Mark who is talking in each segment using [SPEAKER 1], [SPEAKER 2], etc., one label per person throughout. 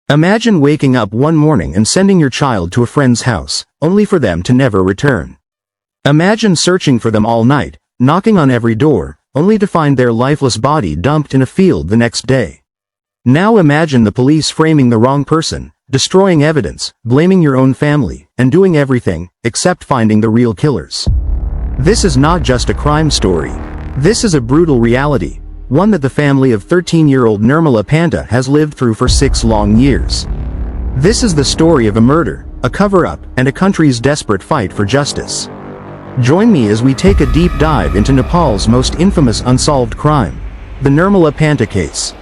[SPEAKER 1] Imagine waking up one morning and sending your child to a friend's house, only for them to never return. Imagine searching for them all night, knocking on every door, only to find their lifeless body dumped in a field the next day. Now imagine the police framing the wrong person, destroying evidence, blaming your own family, and doing everything, except finding the real killers. This is not just a crime story. This is a brutal reality, one that the family of 13-year-old Nirmala Panta has lived through for 6 long years. This is the story of a murder, a cover-up, and a country's desperate fight for justice. Join me as we take a deep dive into Nepal's most infamous unsolved crime, the Nirmala Panta case.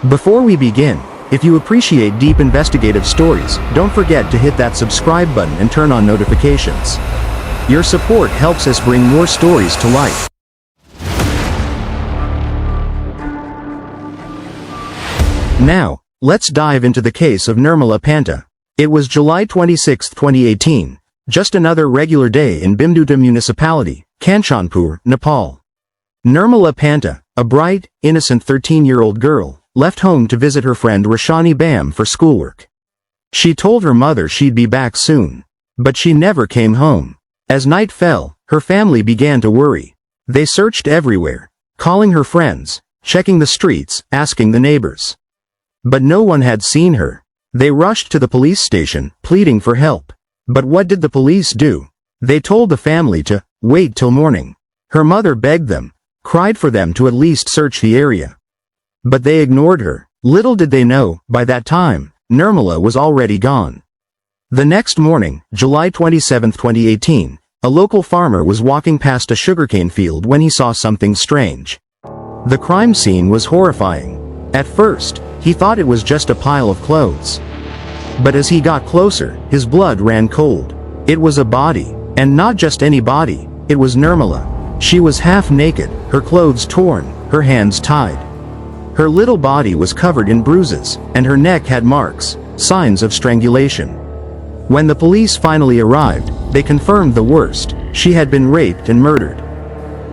[SPEAKER 1] Before we begin, if you appreciate deep investigative stories, don't forget to hit that subscribe button and turn on notifications. Your support helps us bring more stories to life. Now, let's dive into the case of Nirmala Panta. It was July 26, 2018, just another regular day in Bhimduta municipality, Kanchanpur, Nepal. Nirmala Panta, a bright, innocent 13-year-old girl, left home to visit her friend Roshani Bam for schoolwork. She told her mother she'd be back soon, but she never came home. As night fell, her family began to worry. They searched everywhere, calling her friends, checking the streets, asking the neighbors. But no one had seen her. They rushed to the police station, pleading for help. But what did the police do? They told the family to wait till morning. Her mother begged them, cried for them to at least search the area. But they ignored her. Little did they know, by that time, Nirmala was already gone. The next morning, July 27, 2018, a local farmer was walking past a sugarcane field when he saw something strange. The crime scene was horrifying. At first, he thought it was just a pile of clothes. But as he got closer, his blood ran cold. It was a body, and not just any body, it was Nirmala. She was half naked, her clothes torn, her hands tied. Her little body was covered in bruises, and her neck had marks, signs of strangulation. When the police finally arrived, they confirmed the worst: she had been raped and murdered.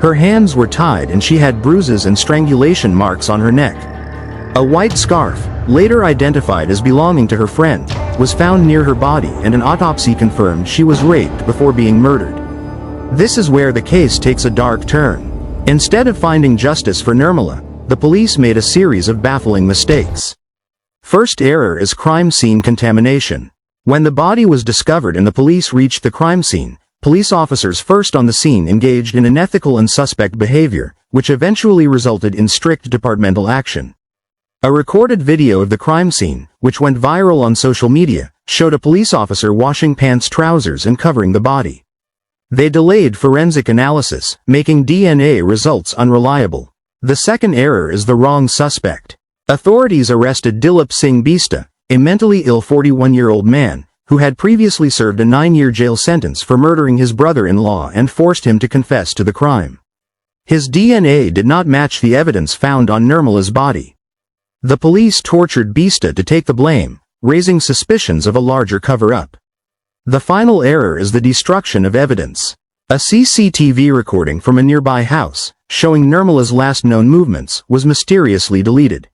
[SPEAKER 1] Her hands were tied and she had bruises and strangulation marks on her neck. A white scarf, later identified as belonging to her friend, was found near her body, and an autopsy confirmed she was raped before being murdered. This is where the case takes a dark turn. Instead of finding justice for Nirmala, the police made a series of baffling mistakes. First error is crime scene contamination. When the body was discovered and the police reached the crime scene, police officers first on the scene engaged in unethical and suspect behavior, which eventually resulted in strict departmental action. A recorded video of the crime scene, which went viral on social media, showed a police officer washing pants, trousers, and covering the body. They delayed forensic analysis, making DNA results unreliable. The second error is the wrong suspect. Authorities arrested Dilip Singh Bista, a mentally ill 41-year-old man, who had previously served a 9-year jail sentence for murdering his brother-in-law and forced him to confess to the crime. His DNA did not match the evidence found on Nirmala's body. The police tortured Bista to take the blame, raising suspicions of a larger cover-up. The final error is the destruction of evidence. A CCTV recording from a nearby house, showing Nirmala's last known movements, was mysteriously deleted.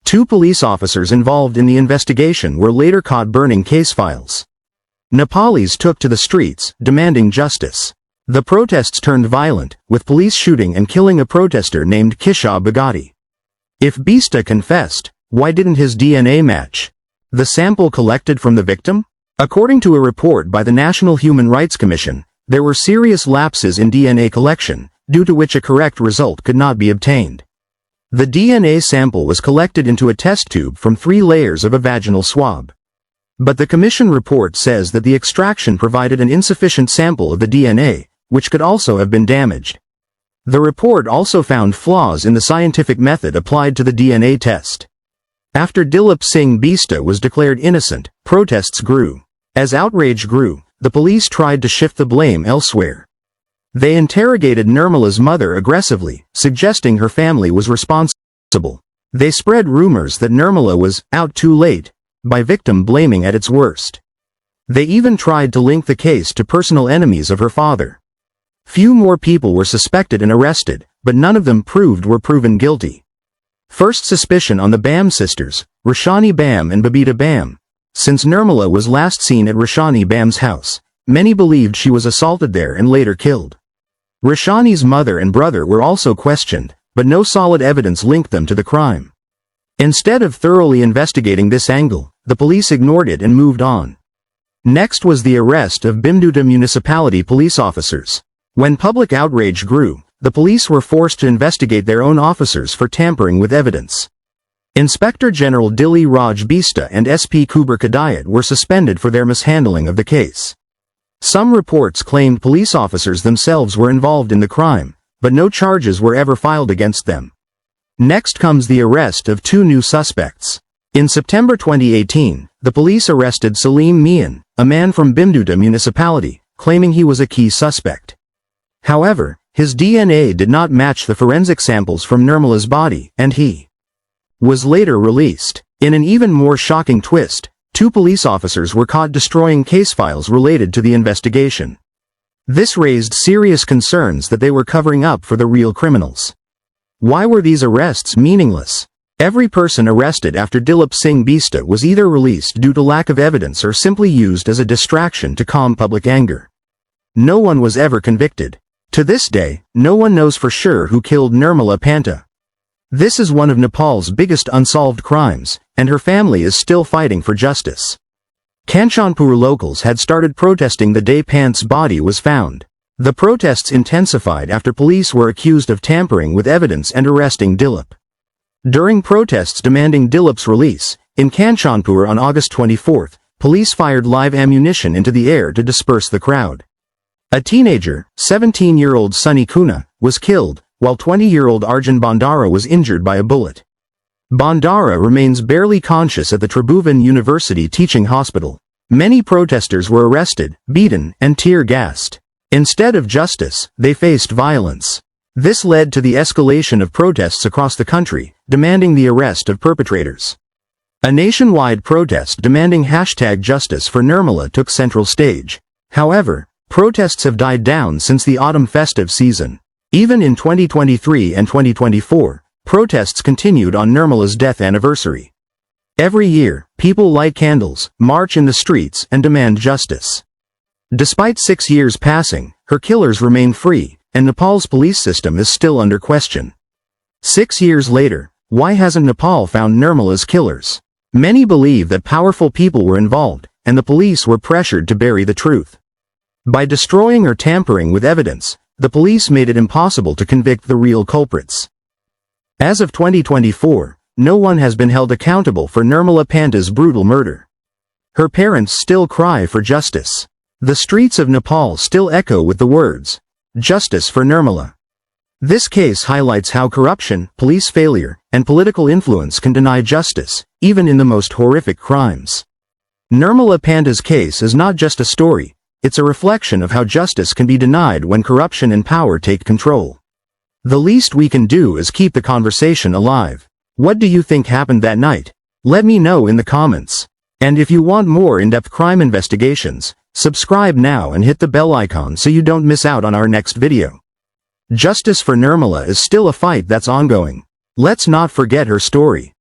[SPEAKER 1] 2 police officers involved in the investigation were later caught burning case files. Nepalis took to the streets, demanding justice. The protests turned violent, with police shooting and killing a protester named Kisha Bhagati. If Bista confessed, why didn't his DNA match the sample collected from the victim? According to a report by the National Human Rights Commission, there were serious lapses in DNA collection, due to which a correct result could not be obtained. The DNA sample was collected into a test tube from 3 layers of a vaginal swab. But the Commission report says that the extraction provided an insufficient sample of the DNA, which could also have been damaged. The report also found flaws in the scientific method applied to the DNA test. After Dilip Singh Bista was declared innocent, protests grew. As outrage grew, the police tried to shift the blame elsewhere. They interrogated Nirmala's mother aggressively, suggesting her family was responsible. They spread rumors that Nirmala was out too late, by victim blaming at its worst. They even tried to link the case to personal enemies of her father. Few more people were suspected and arrested, but none of them were proven guilty. First suspicion on the Bam sisters, Roshani Bam and Babita Bam. Since Nirmala was last seen at Roshani Bam's house, many believed she was assaulted there and later killed. Roshani's mother and brother were also questioned, but no solid evidence linked them to the crime. Instead of thoroughly investigating this angle, the police ignored it and moved on. Next was the arrest of Bimduta municipality police officers. When public outrage grew, the police were forced to investigate their own officers for tampering with evidence. Inspector General Dilli Raj Bista and SP Kuber Kadayat were suspended for their mishandling of the case. Some reports claimed police officers themselves were involved in the crime, but no charges were ever filed against them. Next comes the arrest of two new suspects. In September 2018, the police arrested Salim Mian, a man from Bimduta municipality, claiming he was a key suspect. However, his DNA did not match the forensic samples from Nirmala's body, and he was later released. In an even more shocking twist, two police officers were caught destroying case files related to the investigation. This raised serious concerns that they were covering up for the real criminals. Why were these arrests meaningless? Every person arrested after Dilip Singh Bista was either released due to lack of evidence or simply used as a distraction to calm public anger. No one was ever convicted. To this day, no one knows for sure who killed Nirmala Panta. This is one of Nepal's biggest unsolved crimes, and her family is still fighting for justice. Kanchanpur locals had started protesting the day Pant's body was found. The protests intensified after police were accused of tampering with evidence and arresting Dilip. During protests demanding Dilip's release, in Kanchanpur on August 24, police fired live ammunition into the air to disperse the crowd. A teenager, 17-year-old Sunny Kuna, was killed, while 20-year-old Arjun Bandara was injured by a bullet. Bandara remains barely conscious at the Tribhuvan University Teaching Hospital. Many protesters were arrested, beaten, and tear-gassed. Instead of justice, they faced violence. This led to the escalation of protests across the country, demanding the arrest of perpetrators. A nationwide protest demanding #Justice for Nirmala took central stage. However, protests have died down since the autumn festive season. Even in 2023 and 2024, protests continued on Nirmala's death anniversary. Every year, people light candles, march in the streets, and demand justice. Despite 6 years passing, her killers remain free, and Nepal's police system is still under question. 6 years later, why hasn't Nepal found Nirmala's killers? Many believe that powerful people were involved, and the police were pressured to bury the truth. By destroying or tampering with evidence, the police made it impossible to convict the real culprits. As of 2024, no one has been held accountable for Nirmala Panta's brutal murder. Her parents still cry for justice. The streets of Nepal still echo with the words, "Justice for Nirmala." This case highlights how corruption, police failure, and political influence can deny justice, even in the most horrific crimes. Nirmala Panta's case is not just a story, it's a reflection of how justice can be denied when corruption and power take control. The least we can do is keep the conversation alive. What do you think happened that night? Let me know in the comments. And if you want more in-depth crime investigations, subscribe now and hit the bell icon so you don't miss out on our next video. Justice for Nirmala is still a fight that's ongoing. Let's not forget her story.